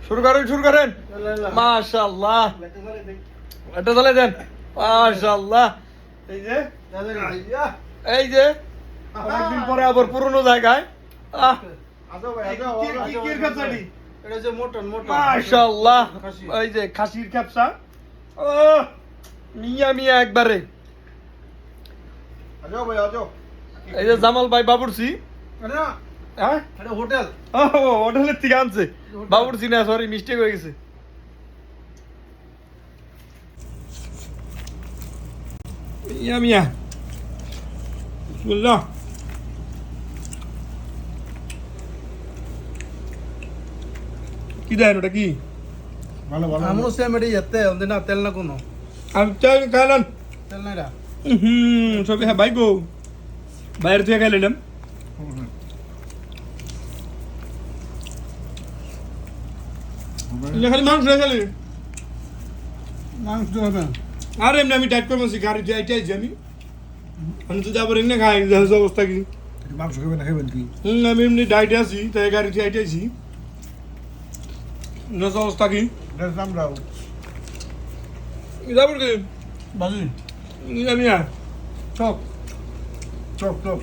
শুরু করেন মাশাআল্লাহ এটা চলে দেন মাশাআল্লাহ এই যে অনেকদিন পরে আবার পুরনো জায়গায় মাশাআল্লাহ এই যে খাসির ক্যাপসা ও মিয়া মিয়া একবারে এই যে জামাল ভাই বাবুরসি হ্যাঁ হোটেল হোটেলের থেকে আনছে বাবুরসি না সরি মিস্টেক হয়ে গেছে মিয়া মিয়া বিসমিল্লাহ কি দেন ওটা কি ভালো ভালো আমনো সেম এটাই যেতে ওদের না তেল না কোনো আমি চাই খাইলাম তেল নাই রা সবে হ্যাঁ ভাই গো বাইরে থেকে খাইলাম খালি মাংস খালি মাংস হবে আর এমনি আমি টাইট করে বসি গাড়ি যাইছি আমি তো যাবো এমনি খাই অবস্থা কি মাংস খাবেন না খাবেন কি আমি এমনি ডাইটে আছি তাই গাড়ি যাইতেছি অবস্থা কি দাম রাও যাবো কি বাজি আমি চপ চপ চপ